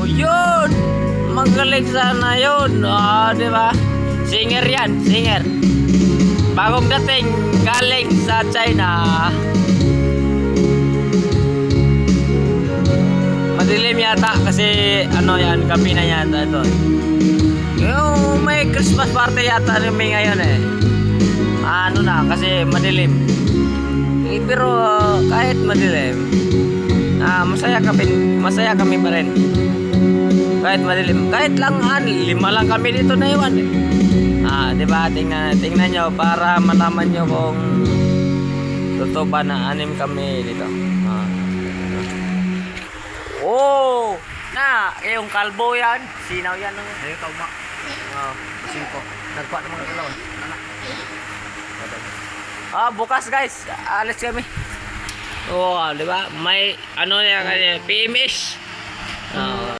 Oh, yun! Magaling sana yun. Di ba? Singer yan, singer. Bagong dating, galing sa China. Madilim yata kasi ano yan, gabi na yata ito. Yung may Christmas party yata may ngayon eh. Ano na, kasi madilim. Pero kahit madilim, masaya kami pa rin. Kahit madilim, kahit lang 5 lang kami dito na iwan eh. Diba, tingnan nyo para malaman nyo kung totoo ba na 6 kami dito. Oh, yung kalbo yan, sinaw yan. Ayun, tauma. 5. Nagpa ng mga dalawa. Bukas guys, alis kami. Oh, di ba? May ano yan, PMS.